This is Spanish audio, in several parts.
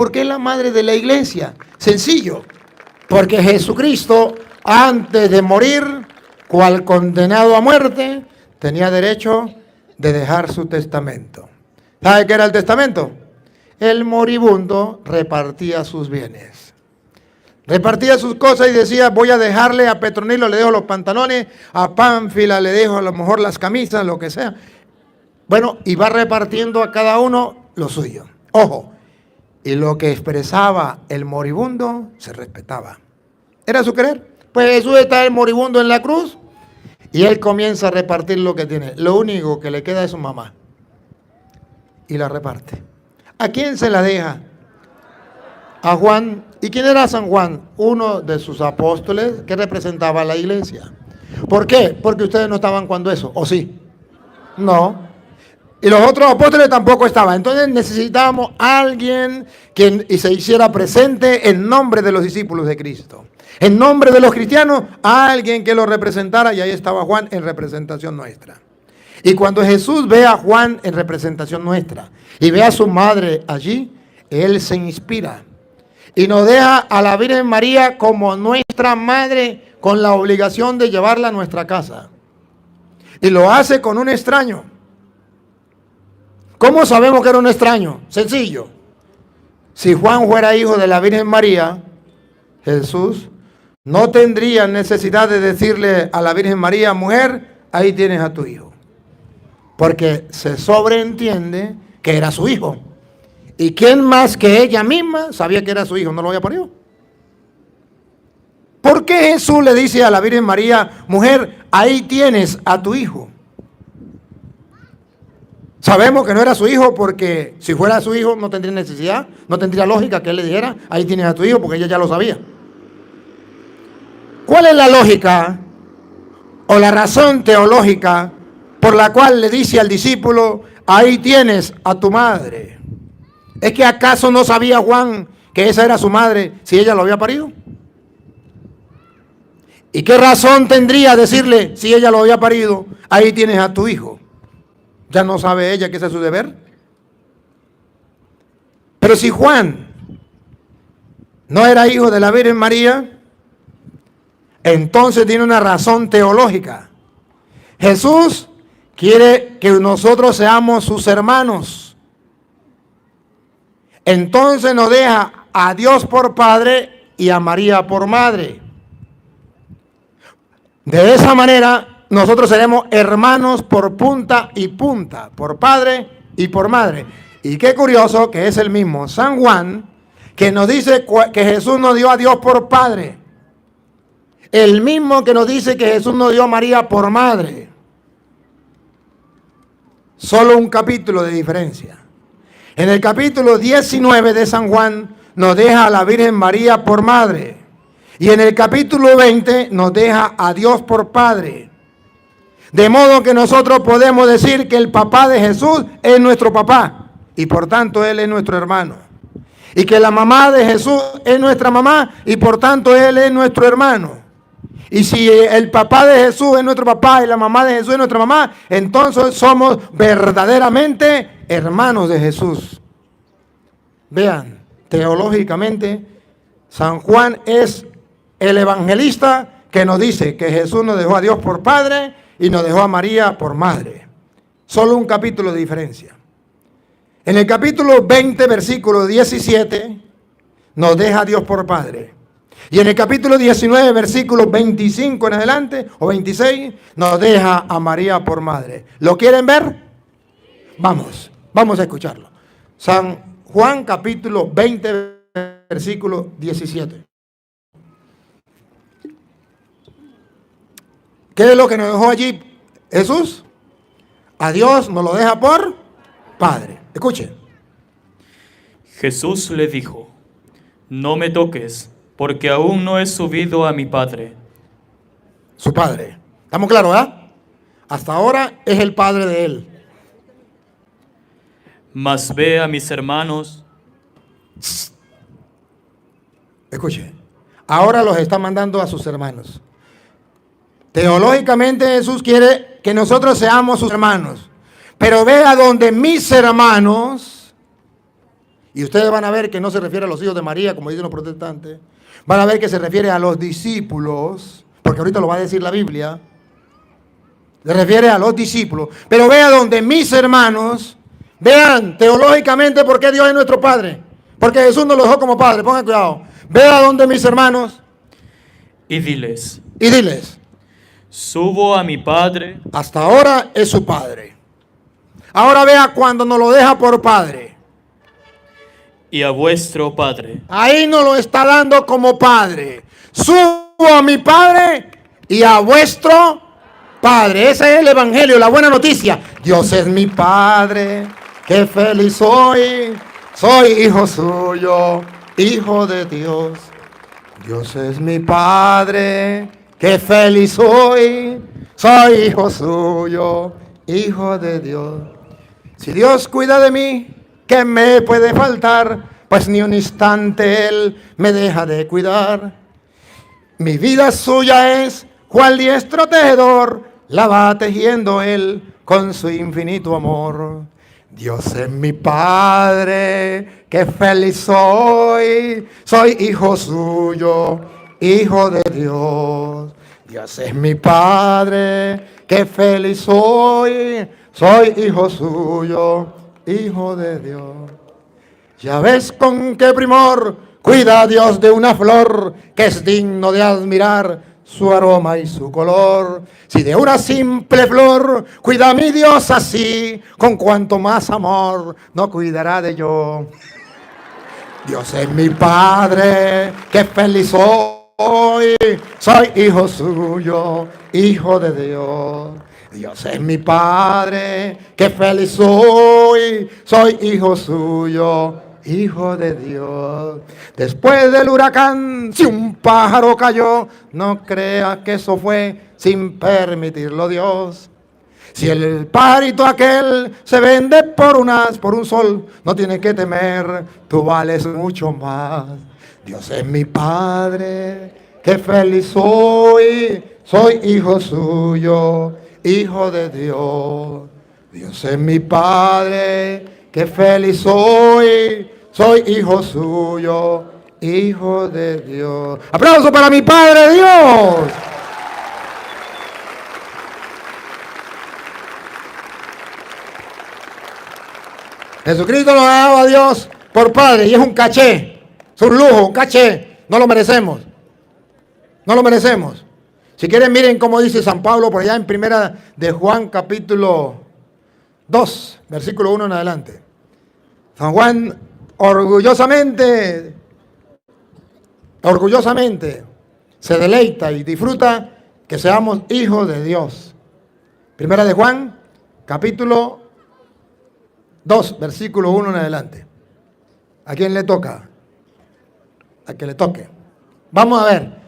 ¿Por qué es la madre de la iglesia? Sencillo, porque Jesucristo, antes de morir, cual condenado a muerte, tenía derecho de dejar su testamento. ¿Sabe qué era el testamento? El moribundo repartía sus bienes. Repartía sus cosas y decía, voy a dejarle a Petronilo, le dejo los pantalones, a Pánfila le dejo a lo mejor las camisas, lo que sea. Bueno, y va repartiendo a cada uno lo suyo. Ojo, y lo que expresaba el moribundo se respetaba. Era su querer. Pues Jesús está el moribundo en la cruz y él comienza a repartir lo que tiene. Lo único que le queda es su mamá. Y la reparte. ¿A quién se la deja? A Juan. ¿Y quién era San Juan? Uno de sus apóstoles que representaba a la iglesia. ¿Por qué? Porque ustedes no estaban cuando eso, ¿o sí? No. Y los otros apóstoles tampoco estaban. Entonces necesitábamos a alguien que se hiciera presente en nombre de los discípulos de Cristo. En nombre de los cristianos, a alguien que lo representara. Y ahí estaba Juan en representación nuestra. Y cuando Jesús ve a Juan en representación nuestra y ve a su madre allí, él se inspira. Y nos deja a la Virgen María como nuestra madre con la obligación de llevarla a nuestra casa. Y lo hace con un extraño. ¿Cómo sabemos que era un extraño? Sencillo. Si Juan fuera hijo de la Virgen María, Jesús no tendría necesidad de decirle a la Virgen María, mujer, ahí tienes a tu hijo. Porque se sobreentiende que era su hijo. ¿Y quién más que ella misma sabía que era su hijo? ¿No lo había parido? ¿Por qué Jesús le dice a la Virgen María, mujer, ahí tienes a tu hijo? Sabemos que no era su hijo porque si fuera su hijo no tendría necesidad, no tendría lógica que él le dijera, ahí tienes a tu hijo, porque ella ya lo sabía. ¿Cuál es la lógica o la razón teológica por la cual le dice al discípulo, ahí tienes a tu madre? ¿Es que acaso no sabía Juan que esa era su madre si ella lo había parido? ¿Y qué razón tendría decirle si ella lo había parido, ahí tienes a tu hijo? ¿Ya no sabe ella que ese es su deber? Pero si Juan no era hijo de la Virgen María, entonces tiene una razón teológica. Jesús quiere que nosotros seamos sus hermanos. Entonces nos deja a Dios por Padre y a María por Madre. De esa manera nosotros seremos hermanos por punta y punta, por padre y por madre. Y qué curioso que es el mismo San Juan que nos dice que Jesús nos dio a Dios por Padre. El mismo que nos dice que Jesús nos dio a María por Madre. Solo un capítulo de diferencia. En el capítulo 19 de San Juan nos deja a la Virgen María por Madre. Y en el capítulo 20 nos deja a Dios por Padre. De modo que nosotros podemos decir que el papá de Jesús es nuestro papá. Y por tanto Él es nuestro hermano. Y que la mamá de Jesús es nuestra mamá. Y por tanto Él es nuestro hermano. Y si el papá de Jesús es nuestro papá y la mamá de Jesús es nuestra mamá, entonces somos verdaderamente hermanos de Jesús. Vean, teológicamente, San Juan es el evangelista que nos dice que Jesús nos dejó a Dios por Padre y nos dejó a María por Madre. Solo un capítulo de diferencia. En el capítulo 20, versículo 17, nos deja a Dios por Padre. Y en el capítulo 19, versículos 25 en adelante, o 26, nos deja a María por Madre. ¿Lo quieren ver? Vamos a escucharlo. San Juan, capítulo 20, versículo 17. ¿Qué es lo que nos dejó allí Jesús? A Dios nos lo deja por Padre. Escuche. Jesús le dijo, no me toques, porque aún no he subido a mi Padre. Su Padre. ¿Estamos claros, verdad? Hasta ahora es el Padre de él. Mas ve a mis hermanos. Escuche. Ahora los está mandando a sus hermanos. Teológicamente Jesús quiere que nosotros seamos sus hermanos. Pero ve a donde mis hermanos Y ustedes van a ver que no se refiere a los hijos de María, como dicen los protestantes. Van a ver que se refiere a los discípulos, porque ahorita lo va a decir la Biblia. Se refiere a los discípulos. Pero vea donde mis hermanos, vean teológicamente por qué Dios es nuestro Padre. Porque Jesús nos lo dejó como Padre, pongan cuidado. Vea donde mis hermanos y diles, y diles, subo a mi Padre hasta ahora es su Padre. Ahora vea cuando nos lo deja por Padre. y a vuestro Padre. Ahí nos lo está dando como Padre. Subo a mi Padre y a vuestro Padre. Ese es el Evangelio, la buena noticia. Dios es mi Padre, qué feliz soy. Soy hijo suyo, hijo de Dios. Dios es mi Padre, qué feliz soy. Soy hijo suyo, hijo de Dios. Si Dios cuida de mí, ¿qué me puede faltar? Pues ni un instante Él me deja de cuidar. Mi vida suya es, cual diestro tejedor, la va tejiendo Él con su infinito amor. Dios es mi Padre, qué feliz soy. Soy hijo suyo, hijo de Dios. Dios es mi Padre, qué feliz soy. Soy hijo suyo, hijo de Dios. Ya ves con qué primor cuida Dios de una flor que es digno de admirar su aroma y su color. Si de una simple flor cuida mi Dios así, con cuanto más amor no cuidará de yo. Dios es mi Padre, qué feliz soy. Soy hijo suyo, hijo de Dios. Dios es mi Padre, qué feliz soy. Soy hijo suyo, hijo de Dios. Después del huracán, si un pájaro cayó, no creas que eso fue sin permitirlo Dios. Si el pajarito aquel se vende por un sol, no tienes que temer, tú vales mucho más. Dios es mi Padre, qué feliz soy. Soy hijo suyo, hijo de Dios. Dios es mi Padre, qué feliz soy. Soy hijo suyo, hijo de Dios. Aplauso para mi Padre Dios. Jesucristo nos ha dado a Dios por Padre y es un caché, es un lujo, un caché. No lo merecemos. No lo merecemos. Si quieren, miren cómo dice San Pablo por allá en primera de Juan capítulo 2, versículo 1 en adelante. San Juan orgullosamente se deleita y disfruta que seamos hijos de Dios. Primera de Juan, capítulo 2, versículo 1 en adelante. ¿A quién le toca? A que le toque. Vamos a ver.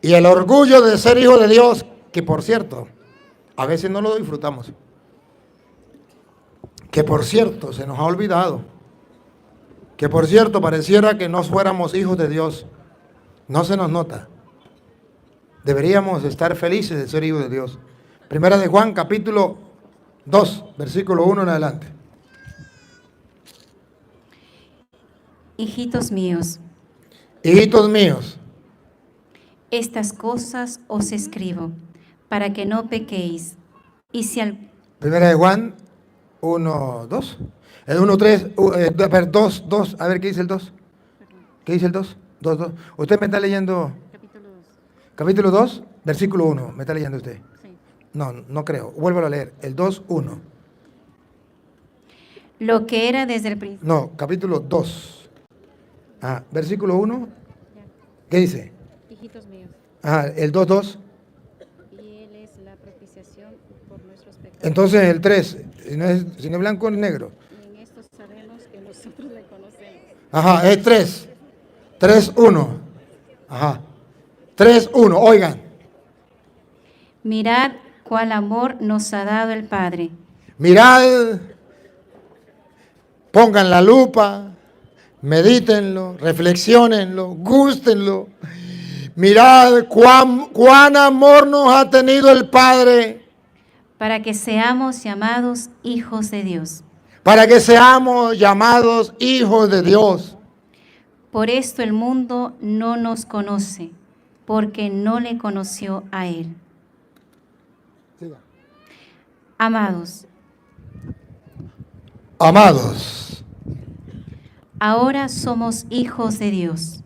Y el orgullo de ser hijo de Dios, que por cierto, a veces no lo disfrutamos. Que por cierto, se nos ha olvidado. Que por cierto, pareciera que no fuéramos hijos de Dios. No se nos nota. Deberíamos estar felices de ser hijos de Dios. Primera de Juan, capítulo 2, versículo 1 en adelante. Hijitos míos, Hijitos míos, estas cosas os escribo, para que no pequéis. Y si al... Primera de Juan 1, 2. El 1, 3, a ver, 2, 2. A ver, ¿qué dice el 2? ¿Qué dice el 2? 2, 2. Usted me está leyendo... Capítulo 2. Capítulo 2, versículo 1. ¿Me está leyendo usted? Sí. No, no creo. Vuélvalo a leer. El 2, 1. Lo que era desde el principio. No, capítulo 2. Ah, versículo 1. ¿Qué dice? Hijitos míos, Ah, el 2, 2. y Él es la propiciación por nuestros pecados. Entonces el 3. Si no es blanco, es negro. Y en esto sabemos que nosotros le conocemos. Ajá, es 3. 3, 1. Ajá. 3, 1. Oigan. Mirad cuál amor nos ha dado el Padre, Mirad, pongan la lupa, medítenlo, reflexionenlo, gústenlo. Mirad cuán amor nos ha tenido el Padre, para que seamos llamados hijos de Dios. para que seamos llamados hijos de Dios. Por esto el mundo no nos conoce, porque no le conoció a Él. Amados, Amados, ahora somos hijos de Dios.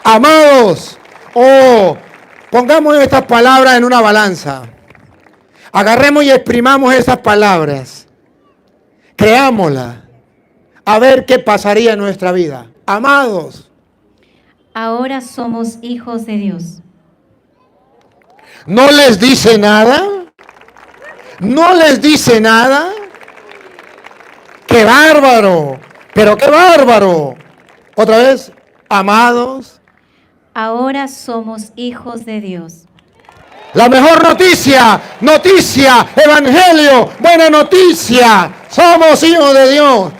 amados, pongamos estas palabras en una balanza. Agarremos y exprimamos esas palabras. Creámoslas. A ver qué pasaría en nuestra vida. Amados, Ahora somos hijos de Dios. ¿no les dice nada? ¿No les dice nada? ¡Qué bárbaro! ¡Pero qué bárbaro! Otra vez, amados. Ahora somos hijos de Dios. La mejor noticia, evangelio, buena noticia. Somos hijos de Dios.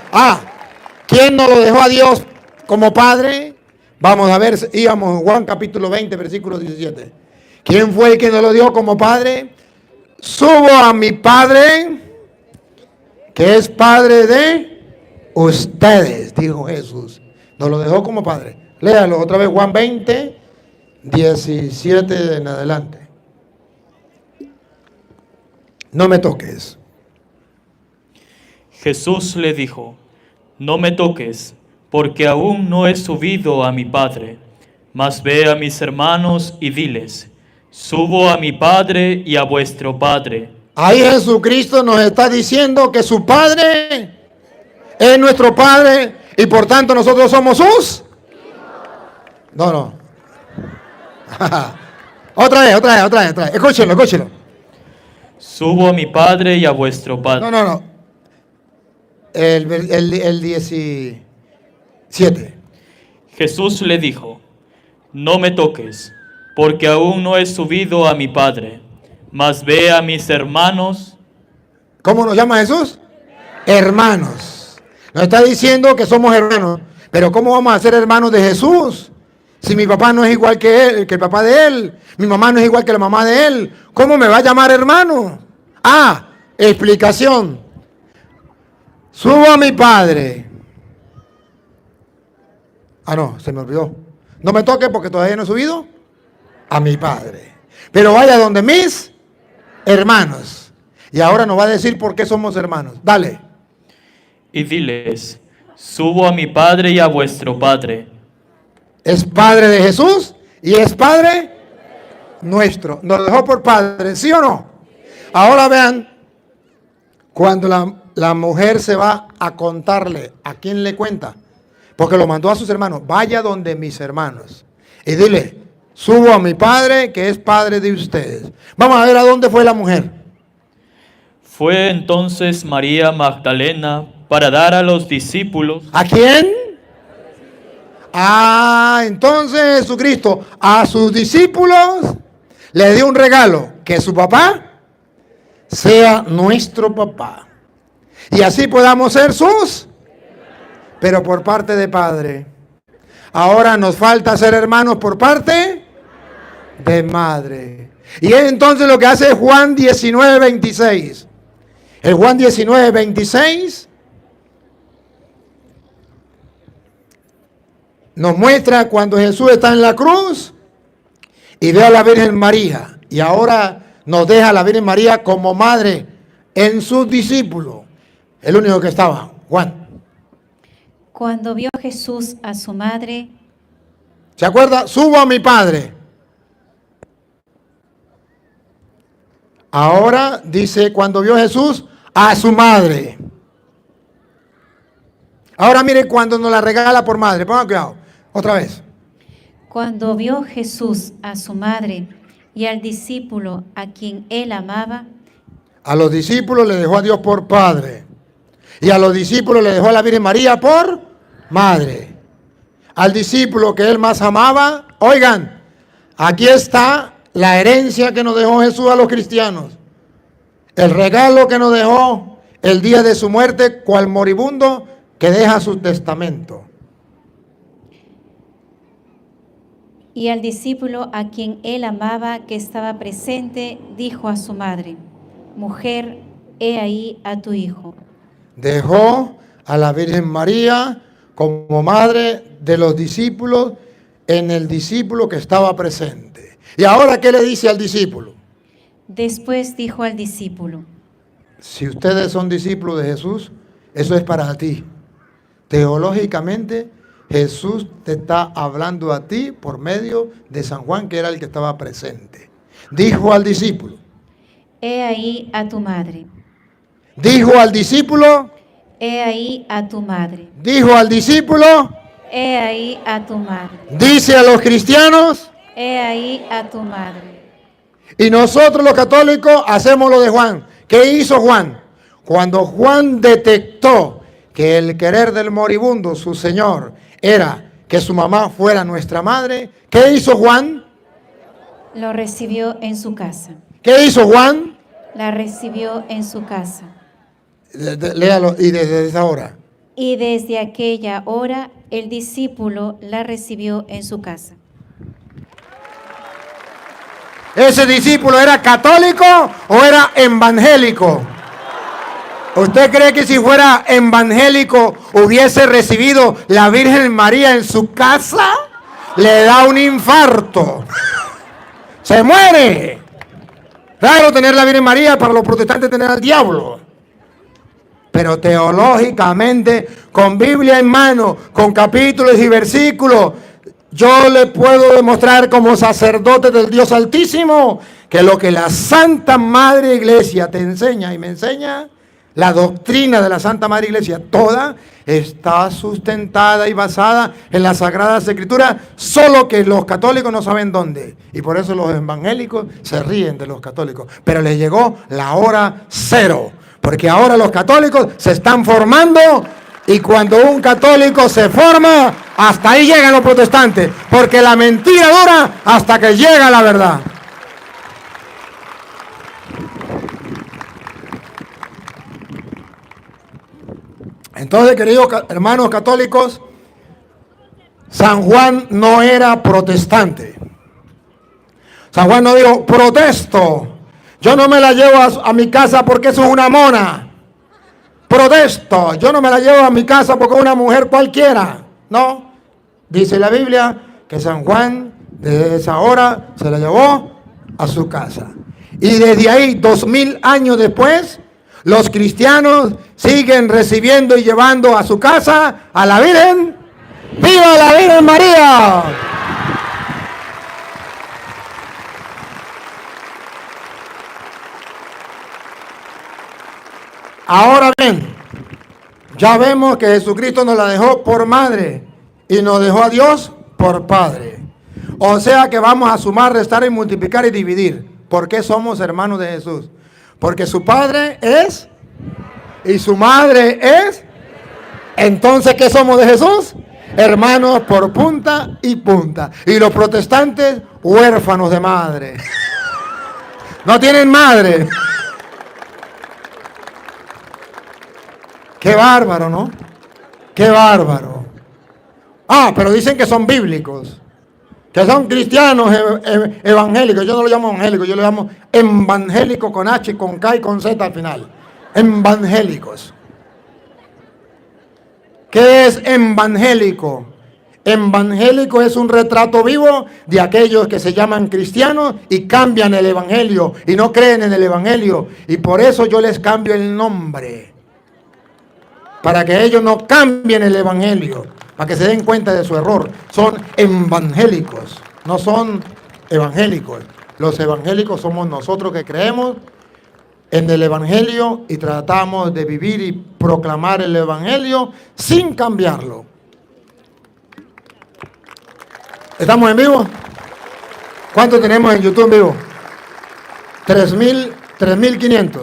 ¿Quién nos lo dejó a Dios como Padre? Vamos a ver, íbamos en Juan capítulo 20, versículo 17. ¿Quién fue el que nos lo dio como Padre? Subo a mi Padre, que es Padre de ustedes, dijo Jesús. Nos lo dejó como Padre. Léalo otra vez, Juan 20, 17 en adelante. No me toques. Jesús le dijo, no me toques, porque aún no he subido a mi Padre, mas ve a mis hermanos y diles, subo a mi Padre y a vuestro Padre. Ahí Jesucristo nos está diciendo que su Padre es nuestro Padre y por tanto nosotros somos sus. No. Otra vez. Escúchelo. Subo a mi Padre y a vuestro Padre. No. El 17. Jesús le dijo, no me toques, porque aún no he subido a mi Padre, mas ve a mis hermanos. ¿Cómo nos llama Jesús? Hermanos. Nos está diciendo que somos hermanos. Pero ¿cómo vamos a ser hermanos de Jesús? Si mi papá no es igual que él, que el papá de él, mi mamá no es igual que la mamá de él, ¿cómo me va a llamar hermano? Explicación. Subo a mi Padre. No, se me olvidó. No me toque porque todavía no he subido a mi Padre. Pero vaya donde mis hermanos. Y ahora nos va a decir por qué somos hermanos. Dale. Y diles, subo a mi Padre y a vuestro Padre. Es Padre de Jesús y es Padre nuestro. Nos dejó por Padre, ¿sí o no? Ahora vean, cuando la mujer se va a contarle, ¿a quién le cuenta? Porque lo mandó a sus hermanos. Vaya donde mis hermanos. Y dile, subo a mi Padre que es Padre de ustedes. Vamos a ver a dónde fue la mujer. Fue entonces María Magdalena para dar a los discípulos. ¿A quién? Entonces Jesucristo a sus discípulos le dio un regalo, que su papá sea nuestro papá. Y así podamos ser sus, pero por parte de Padre. Ahora nos falta ser hermanos por parte de madre. Y es entonces lo que hace Juan 19:26. El Juan 19:26 nos muestra cuando Jesús está en la cruz y ve a la Virgen María. Y ahora nos deja a la Virgen María como madre en sus discípulos. El único que estaba, Juan. Cuando vio Jesús a su madre, ¿Se acuerda? Subo a mi Padre. Ahora dice, cuando vio Jesús a su madre. Ahora mire cuando nos la regala por madre. Pongan cuidado. Otra vez. cuando vio Jesús a su madre y al discípulo a quien él amaba, A los discípulos le dejó a Dios por Padre. Y a los discípulos le dejó a la Virgen María por Madre. Al discípulo que él más amaba, oigan, aquí está la herencia que nos dejó Jesús a los cristianos. El regalo que nos dejó el día de su muerte, cual moribundo que deja su testamento. Y al discípulo a quien él amaba, que estaba presente, dijo a su madre: Mujer, he ahí a tu hijo. Dejó a la Virgen María como madre de los discípulos en el discípulo que estaba presente. ¿Y ahora qué le dice al discípulo? Después dijo al discípulo: Si ustedes son discípulos de Jesús, eso es para ti. Teológicamente, Jesús te está hablando a ti por medio de San Juan, que era el que estaba presente. Dijo al discípulo. He ahí a tu madre. Dijo al discípulo. He ahí a tu madre. Dijo al discípulo. He ahí a tu madre. Dice a los cristianos. He ahí a tu madre. Y nosotros los católicos hacemos lo de Juan. ¿Qué hizo Juan? Cuando Juan detectó que el querer del moribundo, su Señor, era que su mamá fuera nuestra madre, ¿qué hizo Juan? Lo recibió en su casa. ¿Qué hizo Juan? La recibió en su casa. Léalo, y desde esa hora. Y desde aquella hora el discípulo la recibió en su casa. ¿Ese discípulo era católico o era evangélico? ¿Usted cree que si fuera evangélico hubiese recibido la Virgen María en su casa? Le da un infarto. Se muere. Claro, tener la Virgen María, para los protestantes tener al diablo. Pero teológicamente, con Biblia en mano, con capítulos y versículos, yo le puedo demostrar como sacerdote del Dios Altísimo que lo que la Santa Madre Iglesia te enseña y me enseña, la doctrina de la Santa Madre Iglesia, toda está sustentada y basada en las Sagradas Escrituras, solo que los católicos no saben dónde. Y por eso los evangélicos se ríen de los católicos. Pero les llegó la hora cero, porque ahora los católicos se están formando. Y cuando un católico se forma, hasta ahí llegan los protestantes, porque la mentira dura hasta que llega la verdad. Entonces, queridos hermanos católicos, San Juan no era protestante. San Juan no dijo: protesto, yo no me la llevo a mi casa porque eso es una mona. Protesto, yo no me la llevo a mi casa porque es una mujer cualquiera. No, dice la Biblia que San Juan desde esa hora se la llevó a su casa. Y desde ahí, 2000 años después, los cristianos siguen recibiendo y llevando a su casa a la Virgen. ¡Viva la Virgen María! Ahora bien, ya vemos que Jesucristo nos la dejó por madre y nos dejó a Dios por padre. O sea que vamos a sumar, restar y multiplicar y dividir. ¿Por qué somos hermanos de Jesús? Porque su padre es y su madre es. Entonces, ¿qué somos de Jesús? Hermanos por punta y punta. Y los protestantes, huérfanos de madre. No tienen madre. Qué bárbaro, ¿no? Qué bárbaro. Ah, pero dicen que son bíblicos, que son cristianos evangélicos. Yo no lo llamo evangélicos, yo lo llamo evangélico con H, con K y con Z al final. Evangélicos. ¿Qué es evangélico? Evangélico es un retrato vivo de aquellos que se llaman cristianos y cambian el evangelio y no creen en el evangelio. Y por eso yo les cambio el nombre, para que ellos no cambien el evangelio, para que se den cuenta de su error. Son evangélicos, no son evangélicos. Los evangélicos somos nosotros que creemos en el evangelio y tratamos de vivir y proclamar el evangelio sin cambiarlo. ¿Estamos en vivo? ¿Cuánto tenemos en YouTube en vivo? 3.500.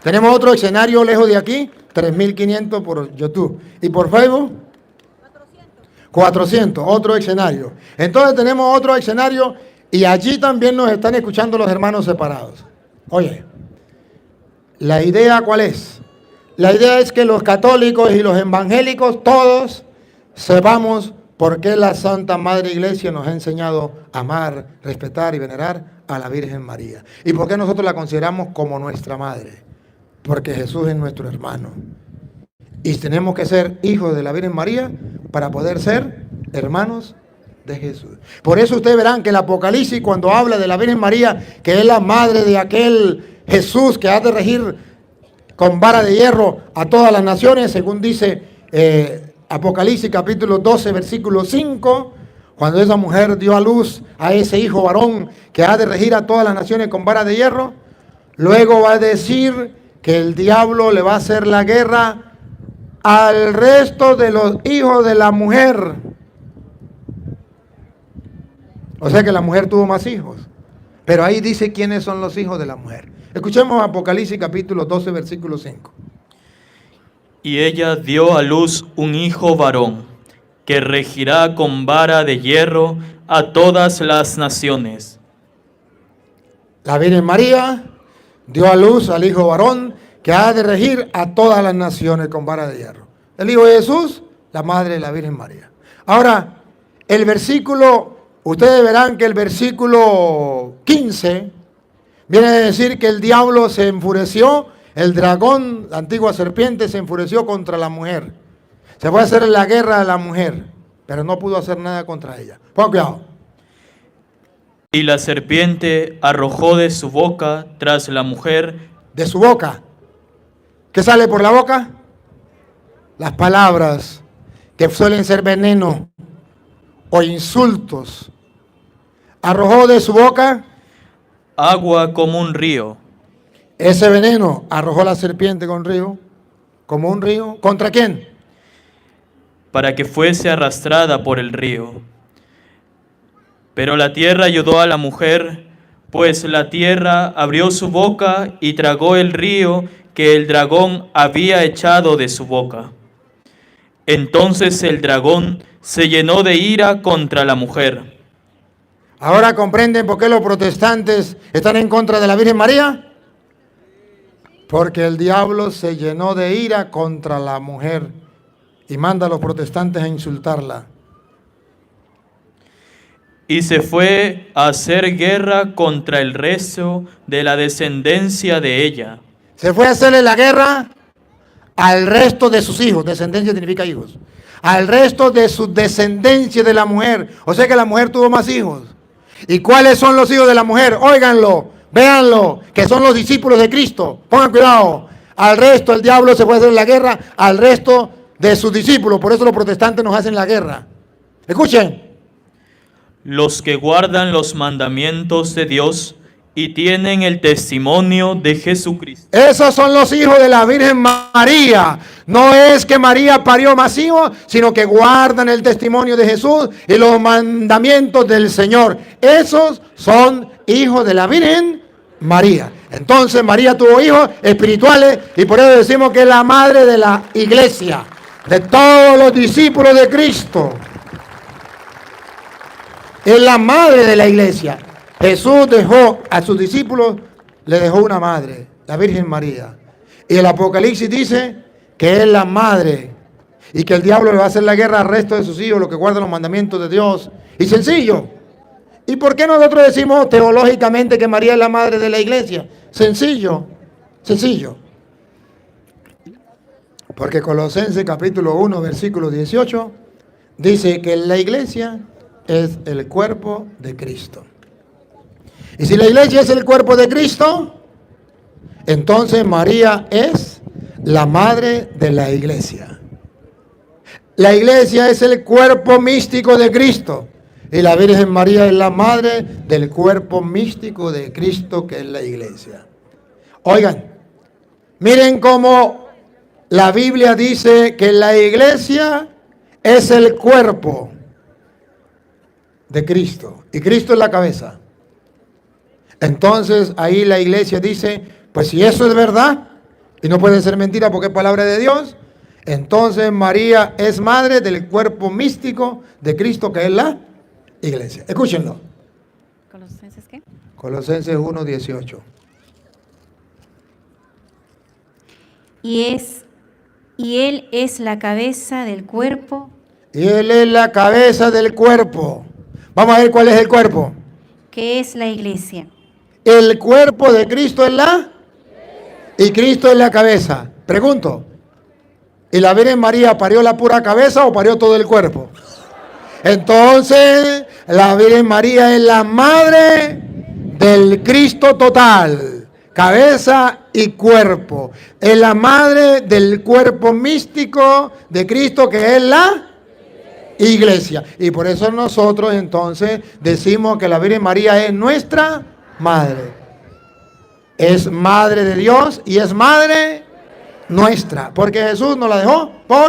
Tenemos otro escenario lejos de aquí, 3.500 por YouTube. ¿Y por Facebook? 400, otro escenario. Entonces tenemos otro escenario y allí también nos están escuchando los hermanos separados. Oye, ¿la idea cuál es? La idea es que los católicos y los evangélicos todos sepamos ¿Por qué la Santa Madre Iglesia nos ha enseñado a amar, respetar y venerar a la Virgen María? ¿Y por qué nosotros la consideramos como nuestra madre? Porque Jesús es nuestro hermano. Y tenemos que ser hijos de la Virgen María para poder ser hermanos de Jesús. Por eso ustedes verán que el Apocalipsis, cuando habla de la Virgen María, que es la madre de aquel Jesús que ha de regir con vara de hierro a todas las naciones, según dice Apocalipsis capítulo 12, versículo 5, cuando esa mujer dio a luz a ese hijo varón que ha de regir a todas las naciones con vara de hierro, luego va a decir que el diablo le va a hacer la guerra al resto de los hijos de la mujer. O sea que la mujer tuvo más hijos. Pero ahí dice quiénes son los hijos de la mujer. Escuchemos Apocalipsis capítulo 12, versículo 5. Y ella dio a luz un hijo varón, que regirá con vara de hierro a todas las naciones. La Virgen María dio a luz al hijo varón que ha de regir a todas las naciones con vara de hierro. El hijo de Jesús, la madre de la Virgen María. Ahora, el versículo, ustedes verán que el versículo 15 viene a decir que el diablo se enfureció, el dragón, la antigua serpiente, se enfureció contra la mujer. Se fue a hacer la guerra a la mujer, pero no pudo hacer nada contra ella. Pongan cuidado. Y la serpiente arrojó de su boca tras la mujer. De su boca. ¿Qué sale por la boca? Las palabras que suelen ser veneno o insultos. Arrojó de su boca Agua como un río. ese veneno. Arrojó la serpiente con río, como un río. ¿Contra quién? Para que fuese arrastrada por el río. Pero la tierra ayudó a la mujer, pues la tierra abrió su boca y tragó el río que el dragón había echado de su boca. Entonces el dragón se llenó de ira contra la mujer. ¿Ahora comprenden por qué los protestantes están en contra de la Virgen María? Porque el diablo se llenó de ira contra la mujer y manda a los protestantes a insultarla. Y se fue a hacer guerra contra el resto de la descendencia de ella. Se fue a hacerle la guerra al resto de sus hijos. Descendencia significa hijos. Al resto de su descendencia de la mujer. O sea que la mujer tuvo más hijos. ¿Y cuáles son los hijos de la mujer? Óiganlo, véanlo, que son los discípulos de Cristo. Pongan cuidado. Al resto el diablo se fue a hacer la guerra al resto de sus discípulos. Por eso los protestantes nos hacen la guerra. Escuchen. Los que guardan los mandamientos de Dios y tienen el testimonio de Jesucristo. Esos son los hijos de la Virgen María. No es que María parió más hijos, sino que guardan el testimonio de Jesús y los mandamientos del Señor. Esos son hijos de la Virgen María. Entonces María tuvo hijos espirituales y por eso decimos que es la madre de la iglesia, de todos los discípulos de Cristo. Es la madre de la iglesia. Jesús dejó a sus discípulos, le dejó una madre, la Virgen María. Y el Apocalipsis dice que es la madre y que el diablo le va a hacer la guerra al resto de sus hijos, los que guardan los mandamientos de Dios. Y sencillo. ¿Y por qué nosotros decimos teológicamente que María es la madre de la iglesia? Sencillo, sencillo. Porque Colosenses capítulo 1, versículo 18, dice que la iglesia es el cuerpo de Cristo. Y si la iglesia es el cuerpo de Cristo, entonces María es la madre de la iglesia. La iglesia es el cuerpo místico de Cristo. Y la Virgen María es la madre del cuerpo místico de Cristo, que es la iglesia. Oigan, miren cómo la Biblia dice que la iglesia es el cuerpo de Cristo. Y Cristo es la cabeza. Entonces ahí la iglesia dice, pues si eso es verdad, y no puede ser mentira porque es palabra de Dios, entonces María es madre del cuerpo místico de Cristo, que es la iglesia. Escúchenlo. ¿Colosenses qué? Colosenses 1:18. Y él es la cabeza del cuerpo, Y Él es la cabeza del cuerpo. Vamos a ver cuál es el cuerpo. que es la iglesia. El cuerpo de Cristo es la... Y Cristo es la cabeza. Pregunto, ¿y la Virgen María parió la pura cabeza o parió todo el cuerpo? Entonces, la Virgen María es la madre del Cristo total, cabeza y cuerpo. Es la madre del cuerpo místico de Cristo, que es la iglesia. Y por eso nosotros entonces decimos que la Virgen María es nuestra madre. Es madre de Dios y es madre nuestra, porque Jesús nos la dejó por